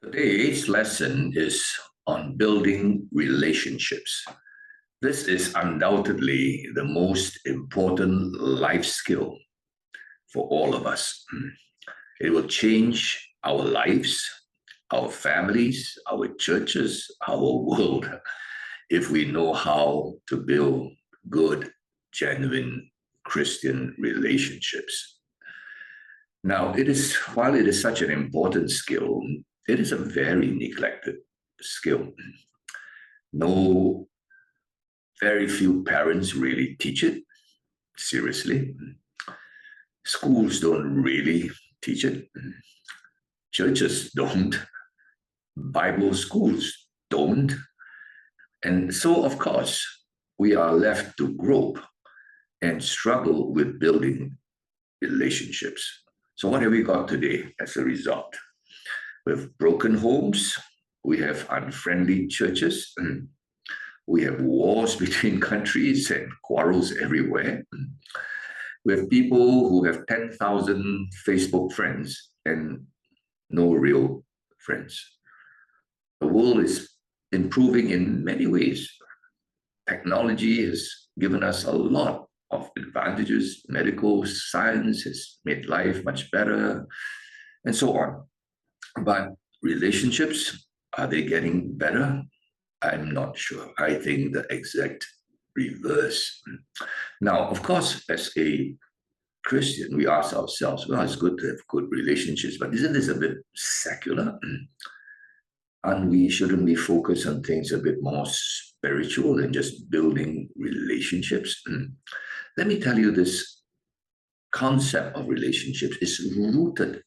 Today's lesson is on building relationships. This is undoubtedly the most important life skill for all of us. It will change our lives, our families, our churches, our world, if we know how to build good, genuine Christian relationships. Now, while it is such an important skill, it is a very neglected skill. Very few parents really teach it seriously. Schools don't really teach it. Churches don't. Bible schools don't. And so, of course, we are left to grope and struggle with building relationships. So what have we got today as a result? We have broken homes, we have unfriendly churches, we have wars between countries and quarrels everywhere. We have people who have 10,000 Facebook friends and no real friends. The world is improving in many ways. Technology has given us a lot of advantages. Medical science has made life much better, and so on. But relationships, are they getting better? I'm not sure. I think the exact reverse. Now, of course, as a Christian, we ask ourselves, well, it's good to have good relationships, but isn't this a bit secular? And shouldn't we focus on things a bit more spiritual than just building relationships? Let me tell you, this concept of relationships is rooted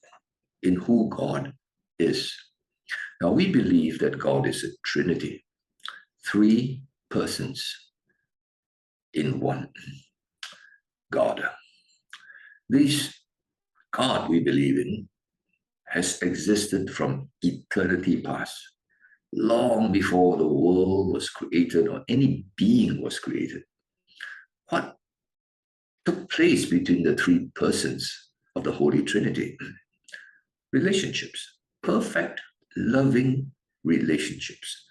in who God is. Now, we believe that God is a Trinity, three persons in one God. This God we believe in has existed from eternity past, long before the world was created or any being was created. What took place between the three persons of the Holy Trinity? Relationships, perfect, loving relationships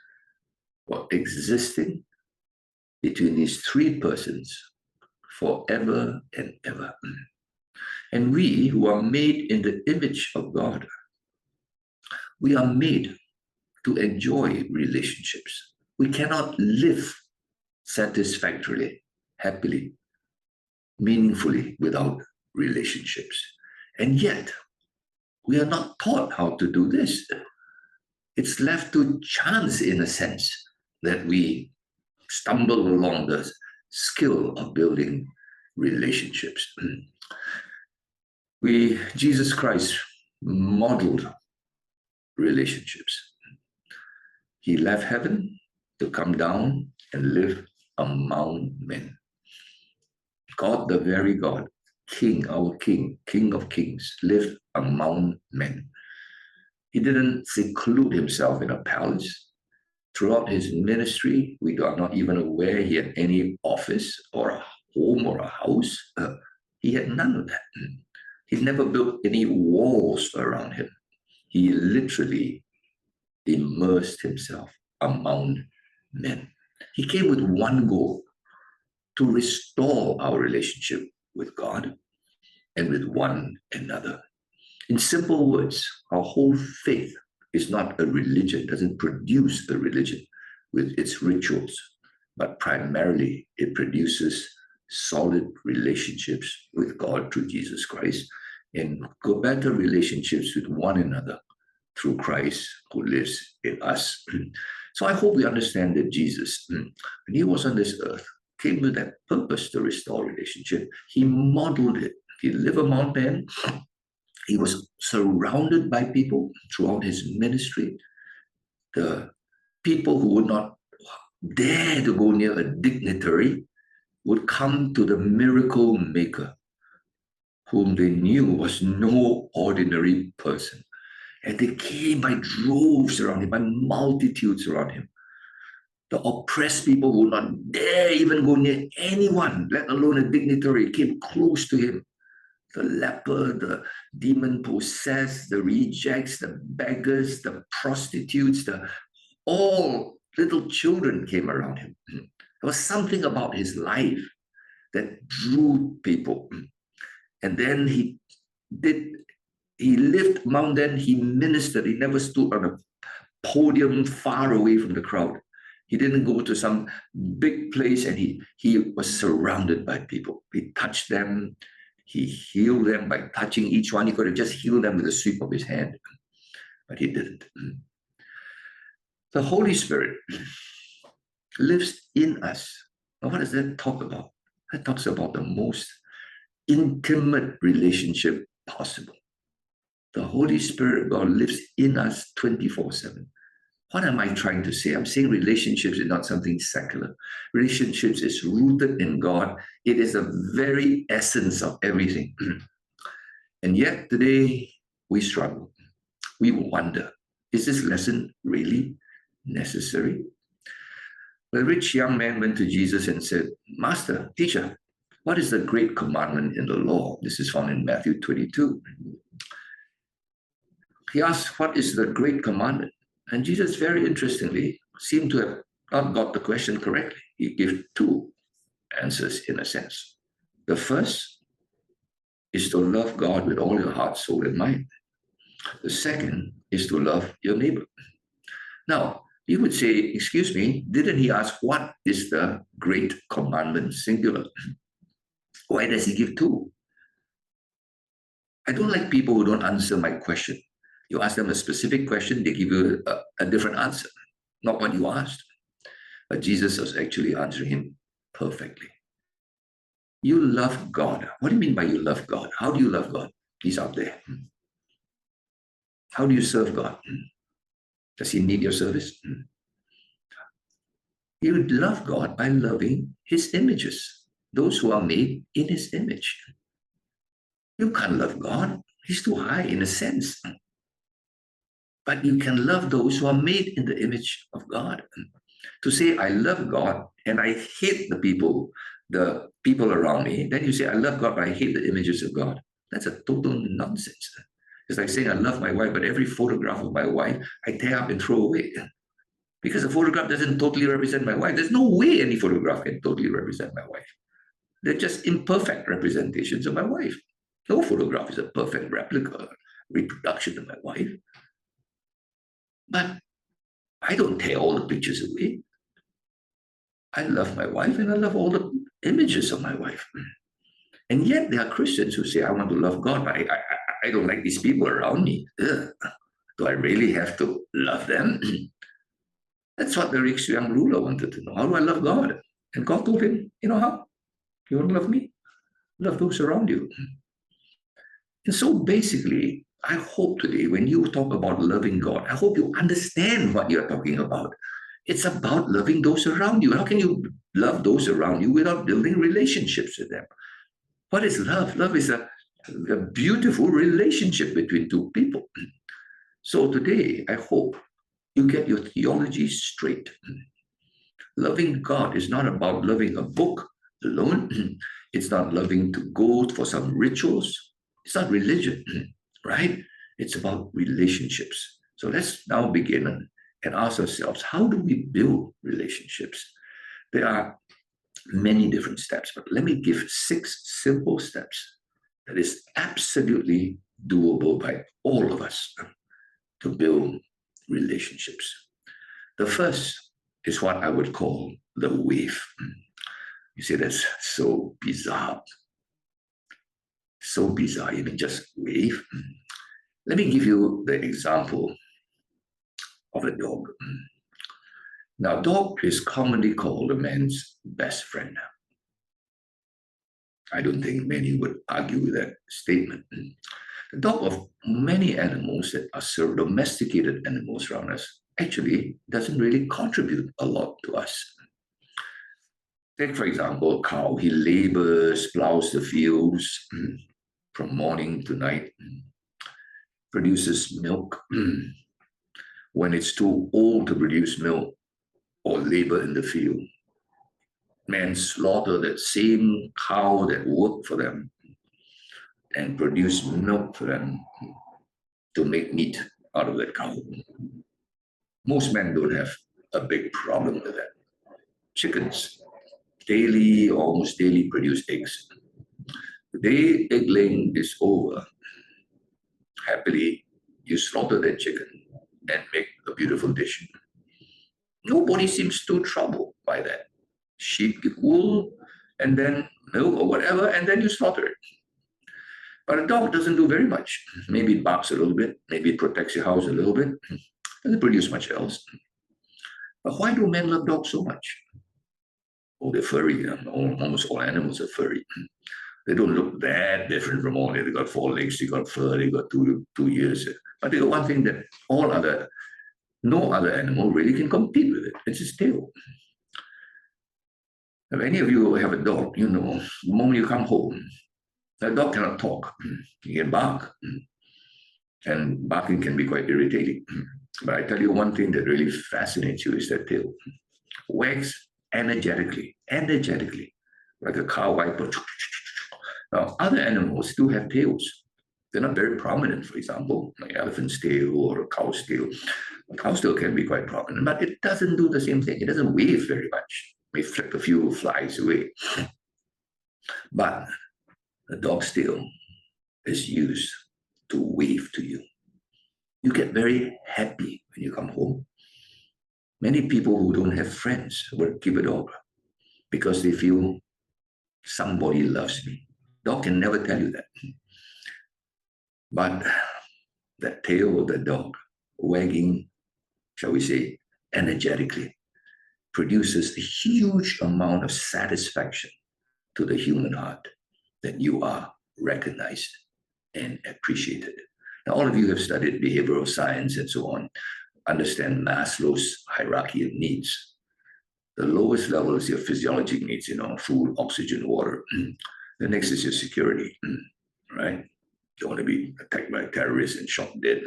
were existing between these three persons forever and ever. And we who are made in the image of God, we are made to enjoy relationships. We cannot live satisfactorily, happily, meaningfully without relationships. And yet, we are not taught how to do this. It's left to chance, in a sense, that we stumble along the skill of building relationships. Jesus Christ modeled relationships. He left heaven to come down and live among men. God, the very God, King, our King, King of Kings, lived among men. He didn't seclude himself in a palace. Throughout his ministry, we are not even aware he had any office or a home or a house. He had none of that. He never built any walls around him. He literally immersed himself among men. He came with one goal: to restore our relationship with God and with one another. In simple words, our whole faith is not a religion, doesn't produce a religion with its rituals, but primarily it produces solid relationships with God through Jesus Christ and better relationships with one another through Christ who lives in us. So I hope we understand that Jesus, when he was on this earth, came with that purpose to restore relationship. He modeled it. He lived among men. He was surrounded by people throughout his ministry. The people who would not dare to go near a dignitary would come to the miracle maker, whom they knew was no ordinary person. And they came by droves around him, by multitudes around him. The oppressed people would not dare even go near anyone, let alone a dignitary, came close to him. the leper, the demon-possessed, the rejects, the beggars, the prostitutes, all little children came around him. There was something about his life that drew people. And then he lived mountain, he ministered, he never stood on a podium far away from the crowd. He didn't go to some big place, and he was surrounded by people. He touched them, he healed them by touching each one. He could have just healed them with a sweep of his hand, but he didn't. The Holy Spirit lives in us. Now, what does that talk about? That talks about the most intimate relationship possible. The Holy Spirit of God lives in us 24/7. What am I trying to say? I'm saying relationships is not something secular. Relationships is rooted in God. It is the very essence of everything. And yet today we struggle. We wonder, is this lesson really necessary? The rich young man went to Jesus and said, Master, teacher, what is the great commandment in the law? This is found in Matthew 22. He asked, what is the great commandment? And Jesus, very interestingly, seemed to have not got the question correctly. He gave two answers in a sense. The first is to love God with all your heart, soul, and mind. The second is to love your neighbor. Now, you would say, excuse me, didn't he ask what is the great commandment, singular? Why does he give two? I don't like people who don't answer my question. You ask them a specific question, they give you a different answer, not what you asked. But Jesus was actually answering him perfectly. You love God. What do you mean by you love God? How do you love God? He's out there. How do you serve God? Does he need your service? You love God by loving his images, those who are made in his image. You can't love God. He's too high in a sense. But you can love those who are made in the image of God. To say, I love God and I hate the people around me, then you say, I love God, but I hate the images of God. That's a total nonsense. It's like saying, I love my wife, but every photograph of my wife, I tear up and throw away. Because the photograph doesn't totally represent my wife. There's no way any photograph can totally represent my wife. They're just imperfect representations of my wife. No photograph is a perfect replica, reproduction of my wife. But I don't tear all the pictures away. I love my wife and I love all the images of my wife. And yet there are Christians who say, I want to love God, but I don't like these people around me. Ugh. Do I really have to love them? That's what the rich young ruler wanted to know. How do I love God? And God told him, you know how? You want to love me? Love those around you. And so basically, I hope today when you talk about loving God, I hope you understand what you're talking about. It's about loving those around you. How can you love those around you without building relationships with them? What is love? Love is a beautiful relationship between two people. So today, I hope you get your theology straight. Loving God is not about loving a book alone. It's not loving to go for some rituals. It's not religion, right? It's about relationships. So let's now begin and ask ourselves, how do we build relationships? There are many different steps, but let me give 6 simple steps that is absolutely doable by all of us to build relationships. The first is what I would call the wave. You say that's so bizarre. So bizarre, you mean just wave? Let me give you the example of a dog. Now, dog is commonly called a man's best friend. I don't think many would argue with that statement. The dog of many animals that are domesticated animals around us actually doesn't really contribute a lot to us. Take, for example, a cow. He labors, plows the fields from morning to night, produces milk. When it's too old to produce milk or labor in the field, men slaughter that same cow that worked for them. and produce milk for them to make meat out of that cow. Most men don't have a big problem with that. Chickens daily, almost daily produce eggs. The day egg laying is over, happily, you slaughter that chicken and make a beautiful dish. Nobody seems too troubled by that. Sheep get wool and then milk or whatever, and then you slaughter it. But a dog doesn't do very much. Maybe it barks a little bit, maybe it protects your house a little bit, doesn't produce much else. But why do men love dogs so much? Oh, they're furry. Almost all animals are furry. They don't look that different from all. They got four legs, they got fur, they got two ears. But they got one thing that no other animal really can compete with it. It's its tail. If any of you have a dog, you know, the moment you come home, that dog cannot talk. He can bark. And barking can be quite irritating. But I tell you one thing that really fascinates you is that tail. Wags energetically, like a car wiper. Now, other animals do have tails. They're not very prominent, for example, like elephant's tail or a cow's tail. A cow's tail can be quite prominent, but it doesn't do the same thing. It doesn't wave very much. It may flick a few flies away. But the dog's tail is used to wave to you. You get very happy when you come home. Many people who don't have friends would keep a dog because they feel somebody loves me. Dog can never tell you that. But that tail of the dog wagging, shall we say, energetically, produces a huge amount of satisfaction to the human heart that you are recognized and appreciated. Now, all of you have studied behavioral science and so on, understand Maslow's hierarchy of needs. The lowest level is your physiologic needs, food, oxygen, water. The next is your security, right? You don't want to be attacked by terrorists and shot dead.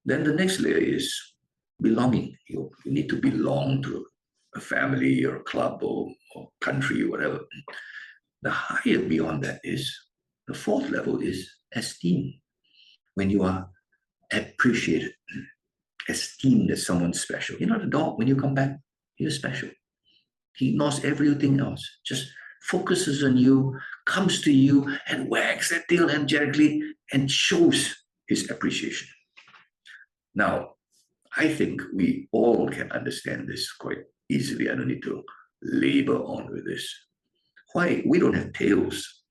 Then the next layer is belonging. You need to belong to a family or a club or country or whatever. The higher beyond that is, the fourth level is esteem. When you are appreciated, esteemed as someone special. The dog, when you come back, you're special. He ignores everything else, just focuses on you, comes to you, and wags that tail energetically and shows his appreciation. Now, I think we all can understand this quite easily. I don't need to labor on with this. Why? We don't have tails,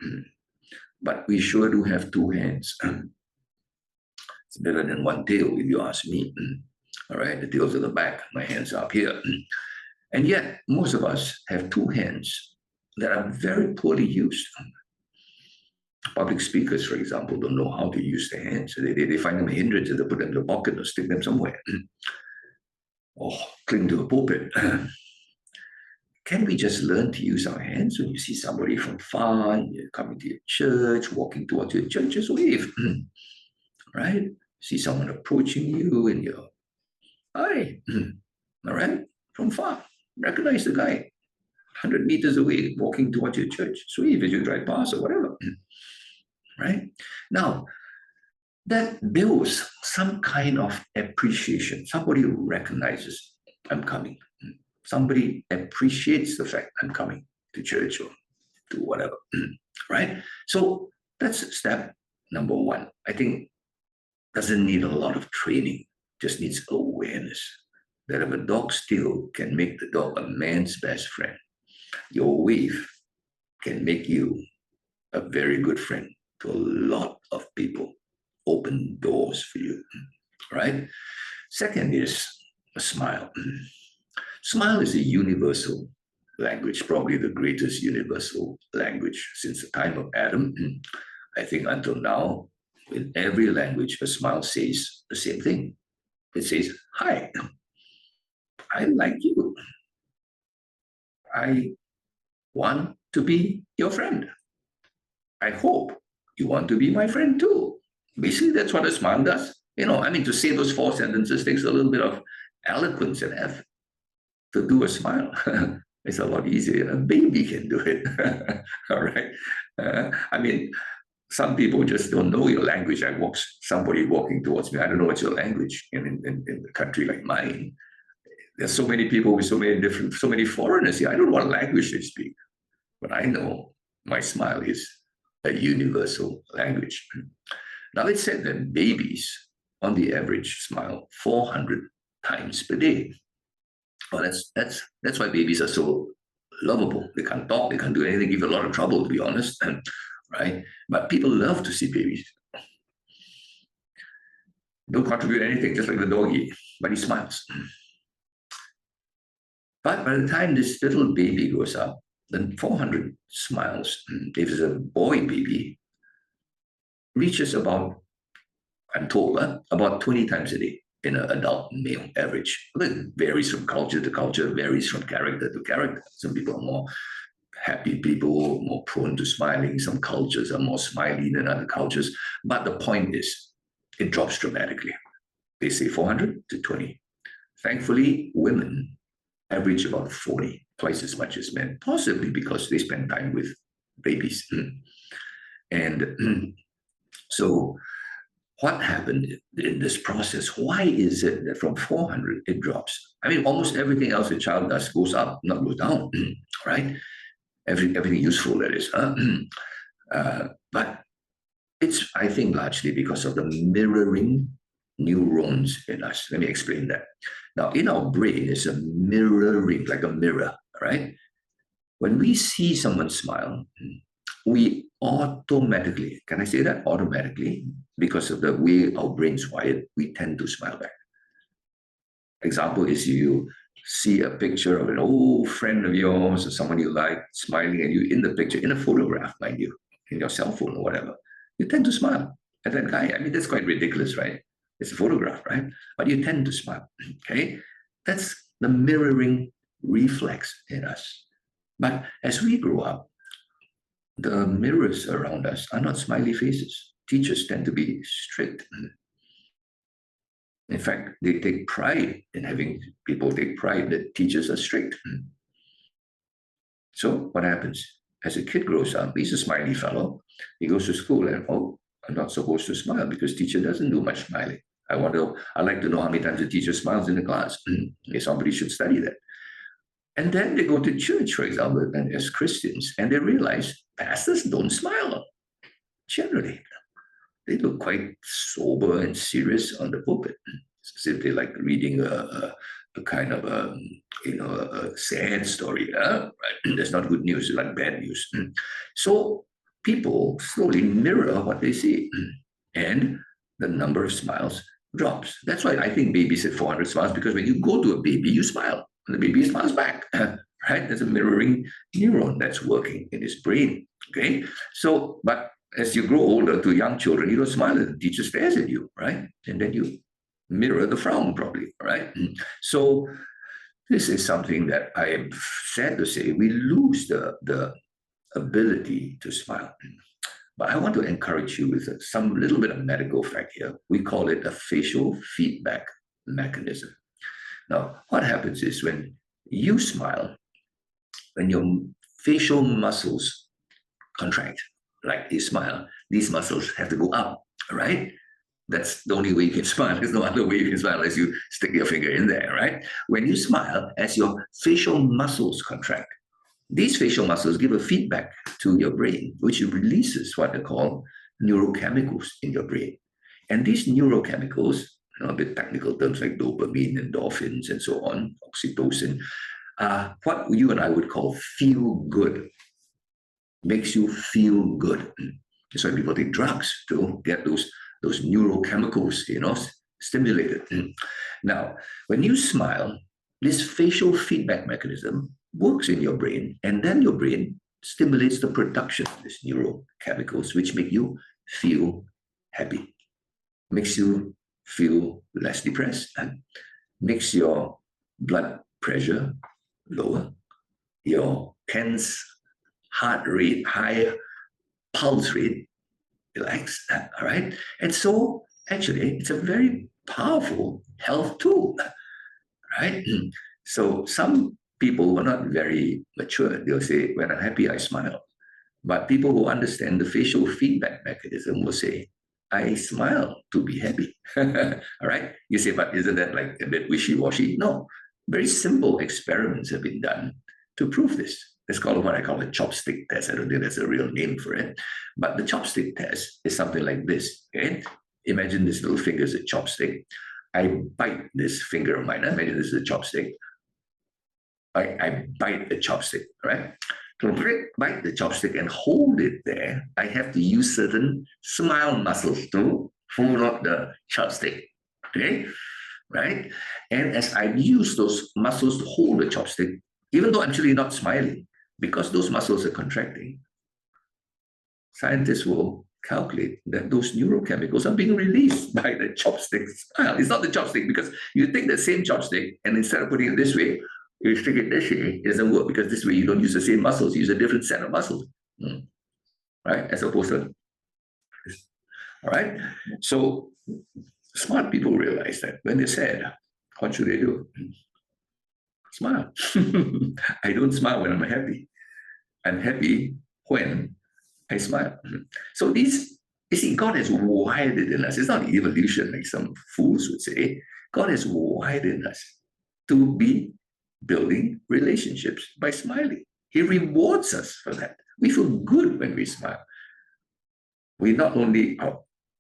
but we sure do have two hands. It's better than one tail, if you ask me. All right, the tail's at the back, my hands are up here. And yet, most of us have two hands that are very poorly used. Public speakers, for example, don't know how to use their hands. So they find them a hindrance and they put them in the pocket or stick them somewhere. Or cling to a pulpit. Can we just learn to use our hands? When you see somebody from far, you're coming to your church, walking towards your church, just wave. Right? See someone approaching you and you're, hi. All right? From far. Recognize the guy. 100 meters away, walking towards your church. So wave as you drive past or whatever. Right? Now, that builds some kind of appreciation. Somebody recognizes, I'm coming. Somebody appreciates the fact I'm coming to church or to whatever. Right? So that's step number one. I think doesn't need a lot of training, just needs awareness that if a dog's tail can make the dog a man's best friend, your wave can make you a very good friend to a lot of people, open doors for you, right? Second is a smile. Smile is a universal language, probably the greatest universal language since the time of Adam. I think until now, in every language, a smile says the same thing. It says, hi, I like you. I want to be your friend. I hope you want to be my friend too. Basically, that's what a smile does. To say those four sentences takes a little bit of eloquence and effort. To do a smile, it's a lot easier. A baby can do it. All right. Some people just don't know your language. Somebody walking towards me. I don't know what's your language in a country like mine. There's so many people with so many foreigners here. I don't know what language they speak, but I know my smile is a universal language. Now it's said that babies, on the average, smile 400 times per day. Well, that's why babies are so lovable. They can't talk, they can't do anything, give a lot of trouble, to be honest, right? But people love to see babies. Don't contribute anything, just like the doggy, but he smiles. But by the time this little baby grows up, then 400 smiles, if it's a boy baby, reaches about, I'm told, about 20 times a day in an adult male average. It varies from culture to culture, varies from character to character. Some people are more happy people, more prone to smiling. Some cultures are more smiley than other cultures. But the point is, it drops dramatically. They say 400 to 20. Thankfully, women average about 40, twice as much as men, possibly because they spend time with babies. And so what happened in this process? Why is it that from 400 it drops? I mean, almost everything else a child does goes up, not goes down, right? Everything useful, that is. But it's, I think, largely because of the mirroring neurons in us. Let me explain that. Now, in our brain is a mirroring, like a mirror, right? When we see someone smile, we automatically, can I say that? Automatically, because of the way our brain's wired, we tend to smile back. Example is you see a picture of an old friend of yours or someone you like smiling at you in the picture, in a photograph, mind you, in your cell phone or whatever. You tend to smile at that guy. I mean, that's quite ridiculous, right? It's a photograph, right? But you tend to smile, okay? That's the mirroring reflex in us. But as we grow up, the mirrors around us are not smiley faces. Teachers tend to be strict. In fact, they take pride in having people take pride that teachers are strict. So what happens? As a kid grows up, he's a smiley fellow. He goes to school and, oh, I'm not supposed to smile because teacher doesn't do much smiling. I'd like to know how many times the teacher smiles in the class. Somebody should study that. And then they go to church, for example, and as Christians, and they realize pastors don't smile. Generally, they look quite sober and serious on the pulpit, as if they're like reading a kind of a sad story. Right? That's not good news, like bad news. So people slowly mirror what they see, and the number of smiles drops. That's why I think babies at 400 smiles, because when you go to a baby, you smile, and the baby smiles back. Right? There's a mirroring neuron that's working in his brain. Okay, so but as you grow older to young children, you don't smile and the teacher stares at you, right? And then you mirror the frown, probably, right? So this is something that I am sad to say we lose the ability to smile. But I want to encourage you with some little bit of medical fact here. We call it a facial feedback mechanism. Now, what happens is when you smile, when your facial muscles contract, like you smile, these muscles have to go up, right? That's the only way you can smile. There's no other way you can smile unless you stick your finger in there, right? When you smile, as your facial muscles contract, these facial muscles give a feedback to your brain, which releases what they call neurochemicals in your brain. And these neurochemicals, a bit technical terms like dopamine, endorphins, and so on, oxytocin, are what you and I would call feel good. Makes you feel good. That's why people take drugs to get those neurochemicals, stimulated. Now, when you smile, this facial feedback mechanism works in your brain, and then your brain stimulates the production of these neurochemicals, which make you feel happy, makes you feel less depressed, and makes your blood pressure lower, your tense heart rate, higher pulse rate, relax, all right? And so actually, it's a very powerful health tool, right? So some people who are not very mature, they'll say, when I'm happy, I smile. But people who understand the facial feedback mechanism will say, I smile to be happy. All right. You say, but isn't that like a bit wishy-washy? No. Very simple experiments have been done to prove this. It's called what I call a chopstick test. I don't think that's a real name for it. But the chopstick test is something like this. Okay. Imagine this little finger is a chopstick. I bite this finger of mine. Imagine this is a chopstick. I bite the chopstick, right? To bite the chopstick and hold it there, I have to use certain smile muscles to hold up the chopstick, okay? Right? And as I use those muscles to hold the chopstick, even though I'm actually not smiling, because those muscles are contracting, scientists will calculate that those neurochemicals are being released by the chopstick smile. It's not the chopstick, because you take the same chopstick and instead of putting it this way, you stick it this way, it doesn't work, because this way you don't use the same muscles, you use a different set of muscles, right? As opposed to, all right? So smart people realize that when they're sad, what should they do? Smile. I don't smile when I'm happy. I'm happy when I smile. So these, you see, God has wired it in us. It's not evolution like some fools would say. God has wired in us to be building relationships by smiling. He rewards us for that. We feel good when we smile. We not only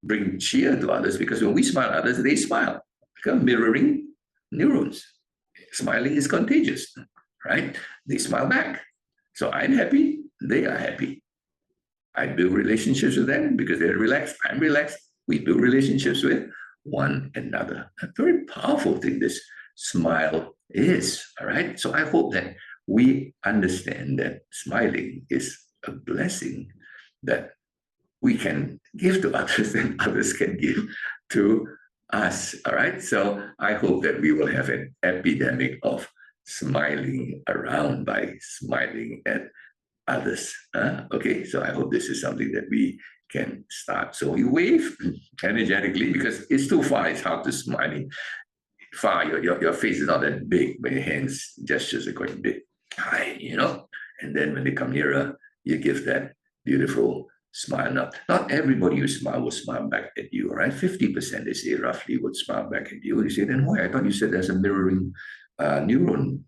bring cheer to others, because when we smile at others, they smile. Become mirroring neurons. Smiling is contagious, right? They smile back. So I'm happy, they are happy. I build relationships with them because they're relaxed, I'm relaxed. We build relationships with one another. A very powerful thing this smile is, all right? So I hope that we understand that smiling is a blessing that we can give to others and others can give to us, all right? So I hope that we will have an epidemic of smiling around by smiling at others. Okay, so I hope this is something that we can start. So you wave energetically, because it's too far, it's hard to smile. I mean, far, your face is not that big, but your hands gestures are quite big. Hi, you know? And then when they come nearer, you give that beautiful smile. Now, not everybody who smile will smile back at you, right? 50%, they say, roughly would smile back at you. You say, then why? I thought you said there's a mirroring neuron.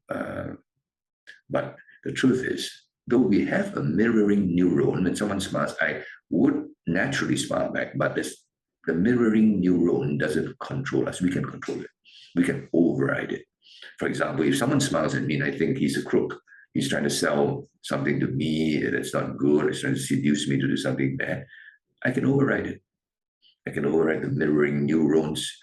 But the truth is, though we have a mirroring neuron, when someone smiles, I would naturally smile back, but the mirroring neuron doesn't control us. We can control it. We can override it. For example, if someone smiles at me and I think he's a crook, he's trying to sell something to me that's not good, he's trying to seduce me to do something bad, I can override it. I can override the mirroring neurons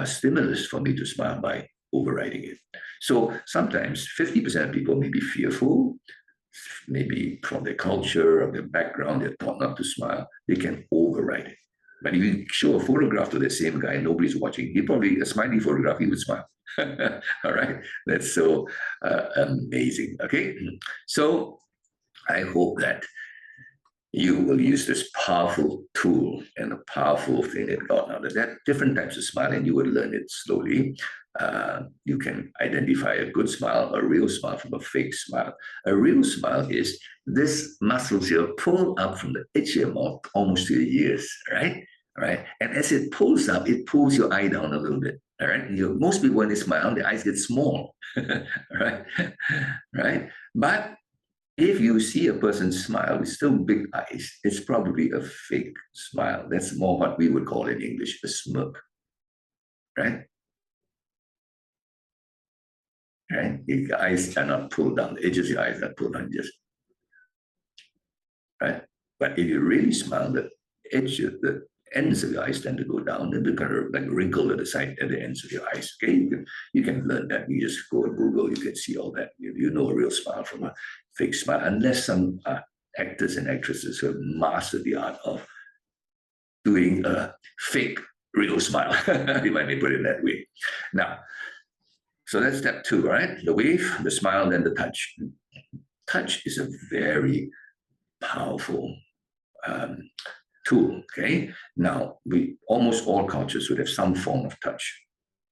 stimulus for me to smile by overriding it. So sometimes 50% of people may be fearful, maybe from their culture or their background, they're taught not to smile, they can override it. But if you show a photograph to the same guy, nobody's watching, he probably, a smiley photograph, he would smile. All right, that's so amazing. Okay, so I hope that you will use this powerful tool and a powerful thing that God now. There are different types of smile, and you will learn it slowly. You can identify a good smile, a real smile from a fake smile. A real smile is this muscles here pull up from the edge of your mouth almost to your ears, right? All right, and as it pulls up, it pulls your eye down a little bit. All right, most people when they smile, their eyes get small, right? Right, but if you see a person smile with still big eyes, it's probably a fake smile. That's more what we would call in English a smirk, right? Right? Your eyes are not pulled down, the edges of your eyes are pulled down, just right. But if you really smile, the the ends of your eyes tend to go down, and they kind of like wrinkle at the side at the ends of your eyes. Okay, you can learn that. You just go to Google, you can see all that. You know a real smile from a fake smile, unless some actors and actresses who have mastered the art of doing a fake real smile. If I may put it that way. Now, so that's step 2, right? The wave, the smile, then the touch. Touch is a very powerful tool, okay? Now, almost all cultures would have some form of touch.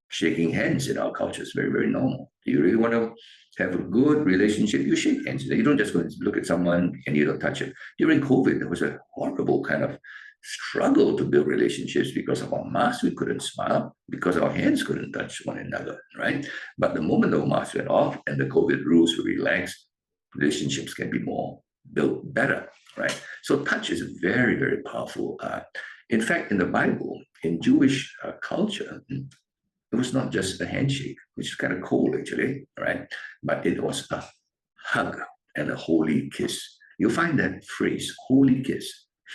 Shaking hands in our culture is very, very normal. Do you really want to have a good relationship, you shake hands. You don't just go and look at someone and you don't touch it. During COVID, there was a horrible kind of struggle to build relationships because of our masks. We couldn't smile because our hands couldn't touch one another, right? But the moment the masks went off and the COVID rules were relaxed, relationships can be more built better, right? So touch is very, very powerful. In fact, in the Bible, in Jewish culture, it was not just a handshake, which is kind of cool actually, right? But it was a hug and a holy kiss. You'll find that phrase, holy kiss,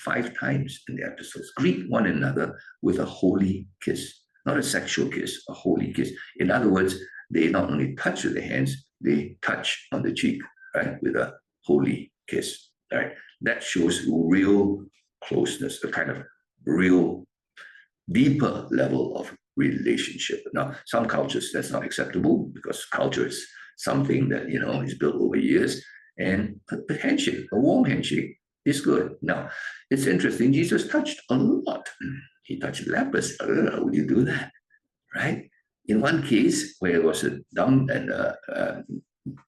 5 times in the epistles. Greet one another with a holy kiss, not a sexual kiss, a holy kiss. In other words, they not only touch with their hands, they touch on the cheek, right, with a holy kiss, right? That shows real closeness, a kind of real deeper level of relationship. Now, some cultures that's not acceptable because culture is something that is built over years, and a handshake, a warm handshake, is good. Now, it's interesting. Jesus touched a lot. He touched lepers. Would you do that, right? In one case where it was a dumb and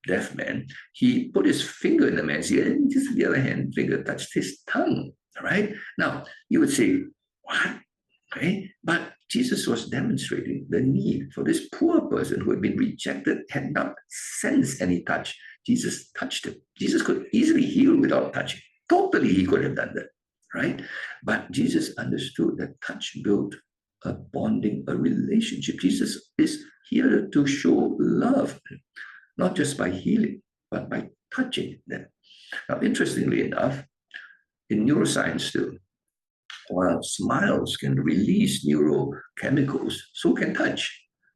deaf man, he put his finger in the man's ear, and just the other hand finger touched his tongue. Right now, you would say, "What?" Okay, but Jesus was demonstrating the need for this poor person who had been rejected, had not sensed any touch. Jesus touched him. Jesus could easily heal without touching. Totally, he could have done that, right? But Jesus understood that touch built a bonding, a relationship. Jesus is here to show love, not just by healing, but by touching them. Now, interestingly enough, in neuroscience too, while smiles can release neurochemicals, so can touch.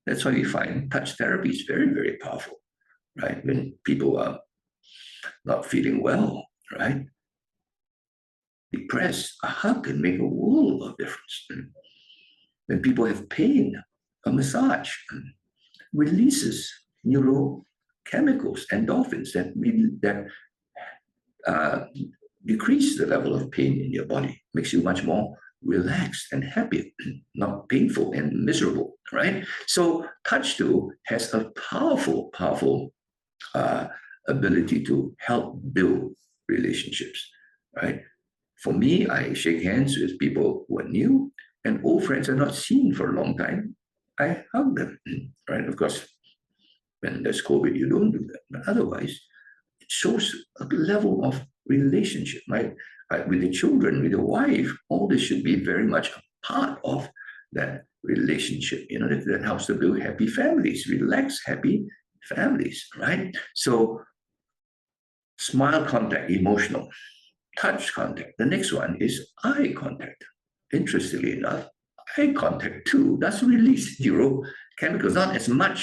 That's why we find touch therapy is very, very powerful, right? When people are not feeling well, right? Depressed, a hug can make a world of difference. When people have pain, a massage releases neurochemicals, endorphins that decrease the level of pain in your body, makes you much more relaxed and happy, not painful and miserable, right? So touch too has a powerful, powerful ability to help build relationships, right? For me, I shake hands with people who are new and old friends are not seen for a long time. I hug them, right? Of course, when there's COVID, you don't do that. But otherwise, it shows a level of relationship, right? With the children, with the wife, all this should be very much a part of that relationship. That helps to build happy families, relaxed, happy families, right? So, smile contact, emotional. Touch contact. The next one is eye contact. Interestingly enough, eye contact too does release neurochemicals. Not as much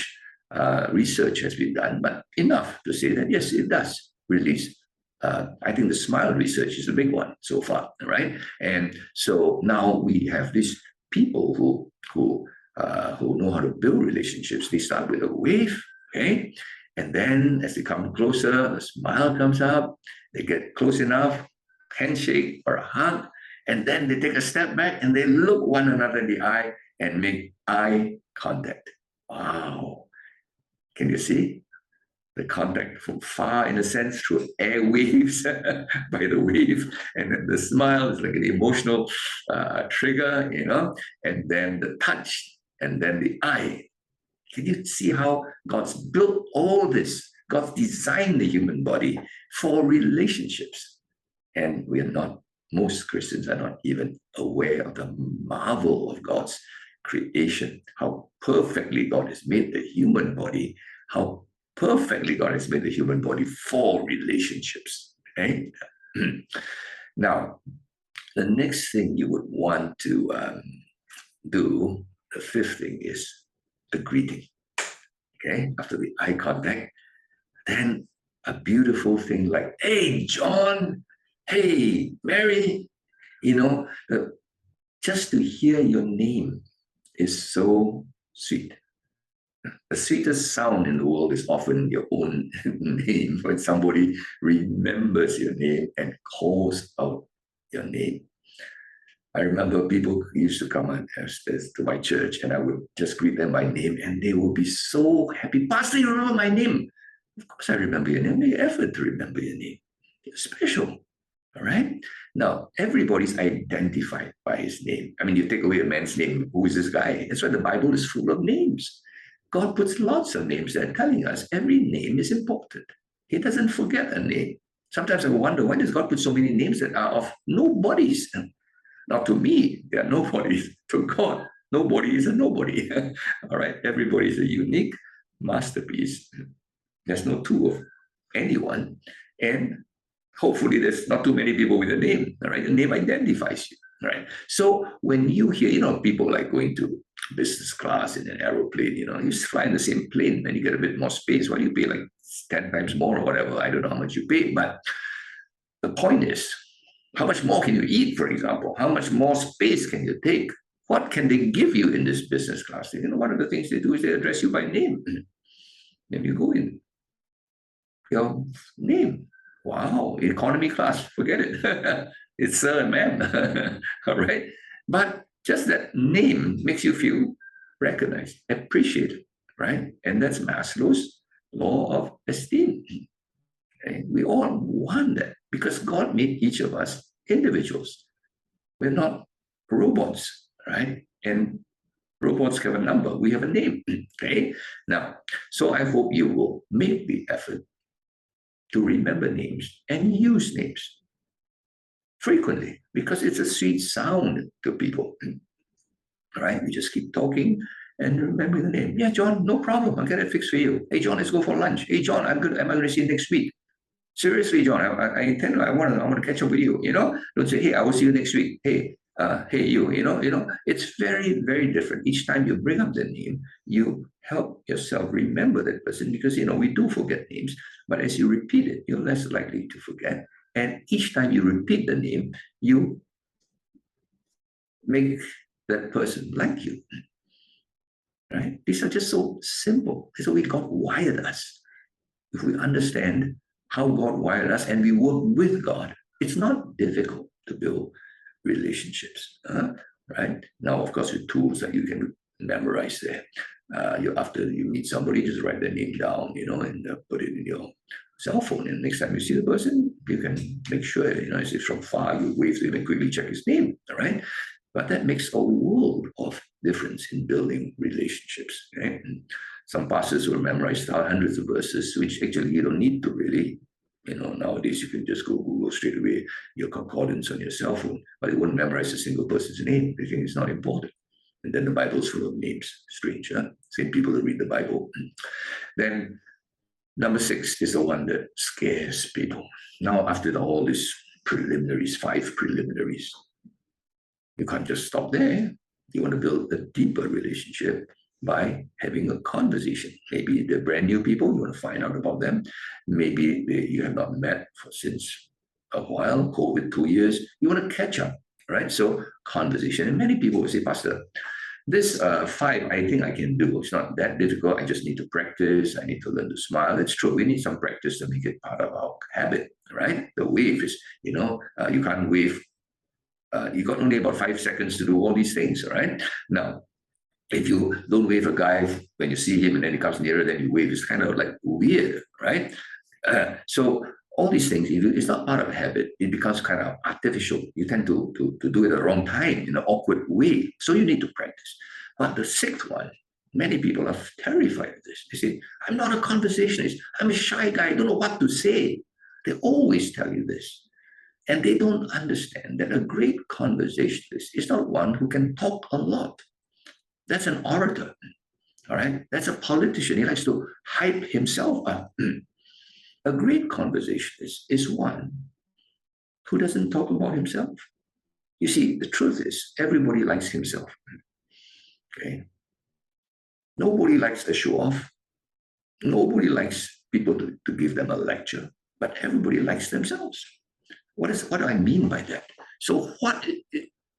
research has been done, but enough to say that yes, it does release. I think the smile research is a big one so far, right? And so now we have these people who know how to build relationships. They start with a wave, okay, and then as they come closer, a smile comes up. They get close enough, handshake or a hug, and then they take a step back and they look one another in the eye and make eye contact. Wow. Can you see the contact from far, in a sense, through airwaves by the wave? And then the smile is like an emotional trigger, and then the touch, and then the eye. Can you see how God's built all this? God's designed the human body for relationships. And most Christians are not even aware of the marvel of God's creation, how perfectly God has made the human body, how perfectly God has made the human body for relationships. Okay? Now, the next thing you would want to do, the fifth thing, is the greeting. Okay? After the eye contact, then a beautiful thing like, "Hey, John, hey, Mary," just to hear your name is so sweet. The sweetest sound in the world is often your own name, when somebody remembers your name and calls out your name. I remember people used to come to my church and I would just greet them by name and they would be so happy. "Pastor, you remember my name?" Of course, I remember your name. Make effort to remember your name. You're special. All right. Now, everybody's identified by his name. I mean, you take away a man's name, who is this guy? That's why the Bible is full of names. God puts lots of names there telling us every name is important. He doesn't forget a name. Sometimes I wonder, why does God put so many names that are of nobodies? Now, to me, they are nobodies. To God, nobody is a nobody. All right. Everybody is a unique masterpiece. There's no two of anyone. And hopefully there's not too many people with a name. All right. The name identifies you. All right. So when you hear, people like going to business class in an aeroplane, you fly in the same plane and you get a bit more space. Well, you pay like 10 times more or whatever. I don't know how much you pay. But the point is, how much more can you eat, for example? How much more space can you take? What can they give you in this business class? One of the things they do is they address you by name. Then you go in. Your name. Wow, economy class, forget it. It's sir and ma'am. All right. But just that name makes you feel recognized, appreciated, right? And that's Maslow's law of esteem. Okay? We all want that because God made each of us individuals. We're not robots, right? And robots have a number. We have a name. Okay. Now, so I hope you will make the effort to remember names and use names frequently because it's a sweet sound to people. Right? We just keep talking and remember the name. Yeah, John, no problem. I'll get it fixed for you. Hey, John, let's go for lunch. Hey, John, am I going to see you next week? Seriously, John, I want to catch up with you. Don't say, hey, I will see you next week. Hey, you. It's very, very different. Each time you bring up the name, you help yourself remember that person because we do forget names. But as you repeat it, you're less likely to forget. And each time you repeat the name, you make that person like you. Right? These are just so simple. That's how God wired us. If we understand how God wired us and we work with God, it's not difficult to build relationships. Right? Now, of course, with tools that you can memorize there. After you meet somebody, just write their name down, and put it in your cell phone. And next time you see the person, you can make sure, if it's from far, you wave to him and quickly check his name. All right? But that makes a world of difference in building relationships. Right? Some pastors will memorize hundreds of verses, which actually you don't need to really. Nowadays you can just go Google straight away your concordance on your cell phone, but it won't memorize a single person's name. They think it's not important. And then the Bible's full of names. Strange, huh? Same people that read the Bible. Then number 6 is the one that scares people. Now, after all these preliminaries, 5 preliminaries, you can't just stop there. You want to build a deeper relationship by having a conversation. Maybe they're brand new people, you want to find out about them. Maybe you have not met since a while, COVID, 2 years. You want to catch up, right? So conversation. And many people will say, Pastor, this 5, I think I can do. It's not that difficult. I just need to practice. I need to learn to smile. It's true. We need some practice to make it part of our habit, right? The wave is, you can't wave. You got only about 5 seconds to do all these things, all right? Now, if you don't wave a guy when you see him and then he comes nearer, then you wave. It's kind of like weird, right? So all these things, if it's not part of a habit, it becomes kind of artificial. You tend to do it at the wrong time in an awkward way. So you need to practice. But the 6th one, many people are terrified of this. They say, I'm not a conversationalist. I'm a shy guy. I don't know what to say. They always tell you this. And they don't understand that a great conversationalist is not one who can talk a lot. That's an orator, all right? That's a politician. He likes to hype himself up. A great conversationalist is one who doesn't talk about himself. You see, the truth is everybody likes himself, okay? Nobody likes a show off. Nobody likes people to give them a lecture, but everybody likes themselves. What do I mean by that? So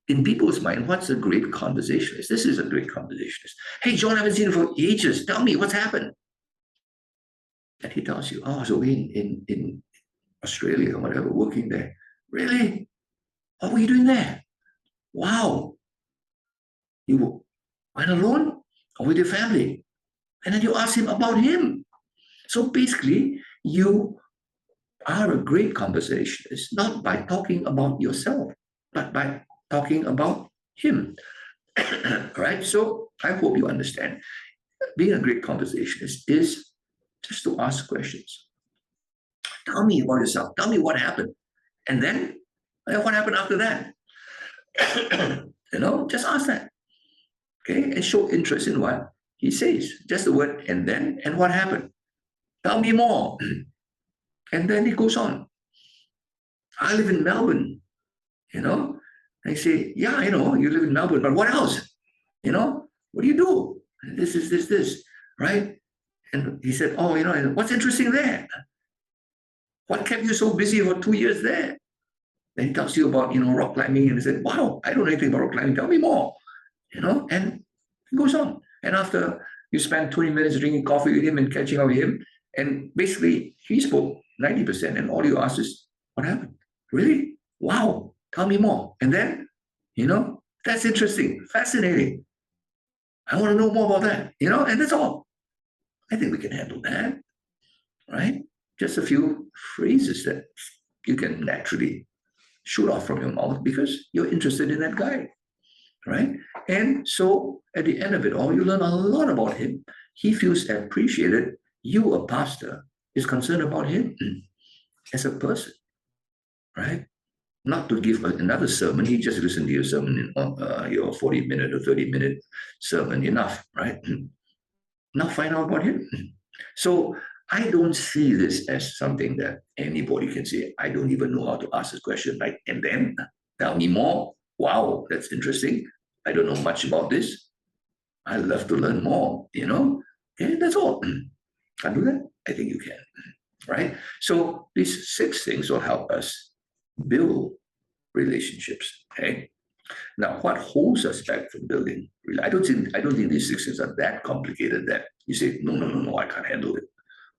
in people's mind, what's a great conversationalist? This is a great conversationalist. Hey, John, I haven't seen you for ages. Tell me what's happened. And he tells you, oh, so in Australia or whatever, working there. Really? What were you doing there? Wow. You went alone or with your family? And then you ask him about him. So basically, you are a great conversationist, not by talking about yourself, but by talking about him. Right? So I hope you understand. Being a great conversationist is just to ask questions. Tell me about yourself. Tell me what happened. And then what happened after that? Just ask that. Okay. And show interest in what he says. Just the word and then and what happened. Tell me more. And then he goes on. I live in Melbourne, you know. I say, yeah, I know you live in Melbourne, but what else? What do you do? This, right? And he said, oh, what's interesting there? What kept you so busy for 2 years there? Then he tells you about, rock climbing, and he said, wow, I don't know anything about rock climbing. Tell me more, and it goes on. And after you spend 20 minutes drinking coffee with him and catching up with him, and basically he spoke 90%, and all you ask is, what happened? Really? Wow, tell me more. And then, that's interesting, fascinating. I want to know more about that, and that's all. I think we can handle that, right? Just a few phrases that you can naturally shoot off from your mouth because you're interested in that guy, right? And so at the end of it all, you learn a lot about him. He feels appreciated. You, a pastor, is concerned about him as a person, right? Not to give another sermon. He just listened to your sermon, your 40-minute or 30-minute sermon, enough, right? Now find out about him. So I don't see this as something that anybody can say, I don't even know how to ask this question, right? And then tell me more. Wow, that's interesting. I don't know much about this. I love to learn more, And that's all. Can do that? I think you can, right? So these 6 things will help us build relationships, okay? Now, what holds us back from building? I don't think these 6 things are that complicated that you say, no, I can't handle it.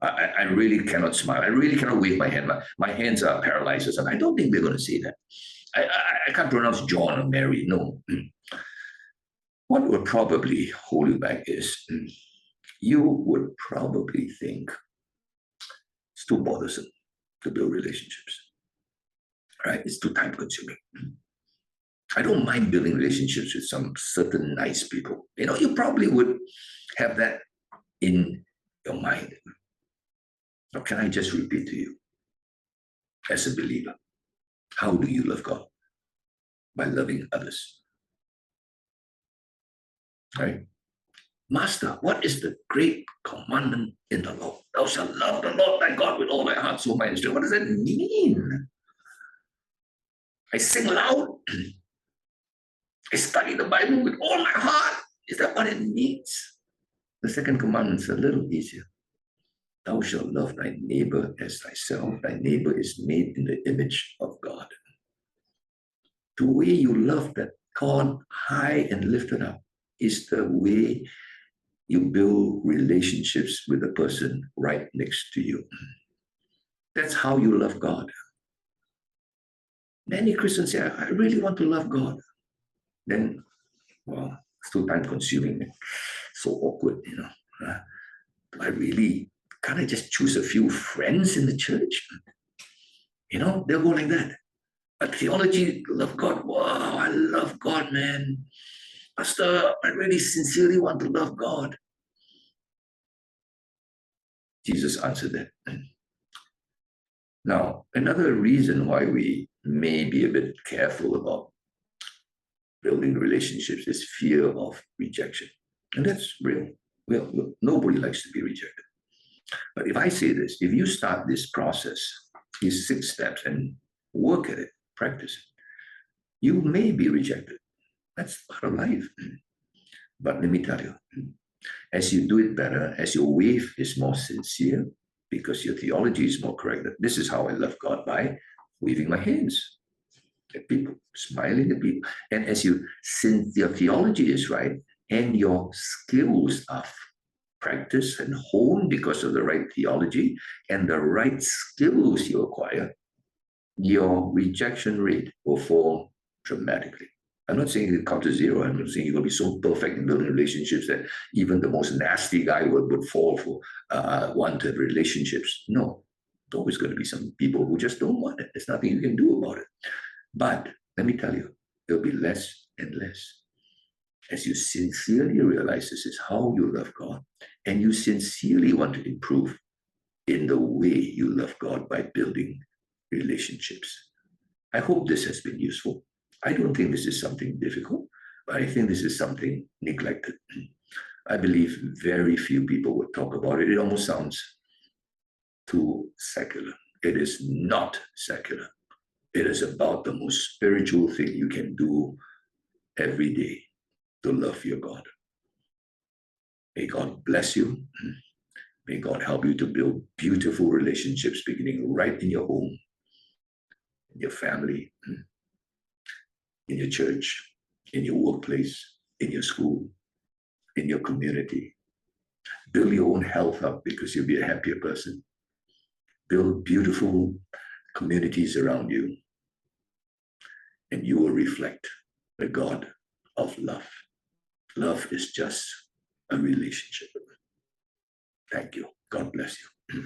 I really cannot smile. I really cannot wave my hand. My hands are paralyzed. And I don't think they're going to say that. I can't pronounce John or Mary. No. What would probably hold you back is you would probably think it's too bothersome to build relationships, right? It's too time consuming. I don't mind building relationships with some certain nice people. You probably would have that in your mind. Now, can I just repeat to you, as a believer, how do you love God? By loving others. Right? Master, what is the great commandment in the law? Thou shalt love the Lord thy God with all thy heart, soul, mind, and strength. What does that mean? I sing loud. I study the Bible with all my heart. Is that what it means? The second commandment is a little easier. Thou shalt love thy neighbor as thyself. Thy neighbor is made in the image of God. The way you love that God high and lifted up is the way you build relationships with the person right next to you. That's how you love God. Many Christians say, I really want to love God. Then, well, it's too time consuming, so awkward, can't I just choose a few friends in the church? They'll go like that. But theology, love God. Wow, I love God, man. Pastor, I really sincerely want to love God. Jesus answered that. Now, another reason why we may be a bit careful about building relationships is fear of rejection. And that's real. Well, nobody likes to be rejected. But if I say this, if you start this process, these 6 steps, and work at it, practice it, you may be rejected. That's part of life. But let me tell you, as you do it better, as your wave is more sincere, because your theology is more correct. This is how I love God, by waving my hands at people, smiling at people. And since your theology is right and your skills are practiced and honed because of the right theology and the right skills you acquire, your rejection rate will fall dramatically. I'm not saying you come to zero. I'm not saying you're going to be so perfect in building relationships that even the most nasty guy would fall for want to have relationships. No, there's always going to be some people who just don't want it. There's nothing you can do about it. But let me tell you, it'll be less and less as you sincerely realize this is how you love God, and you sincerely want to improve in the way you love God by building relationships. I hope this has been useful. I don't think this is something difficult, but I think this is something neglected. I believe very few people would talk about it. It almost sounds too secular. It is not secular. It is about the most spiritual thing you can do every day, to love your God. May God bless you. May God help you to build beautiful relationships beginning right in your home, in your family, in your church, in your workplace, in your school, in your community. Build your own health up because you'll be a happier person. Build beautiful communities around you, and you will reflect the God of love. Love is just a relationship. Thank you. God bless you.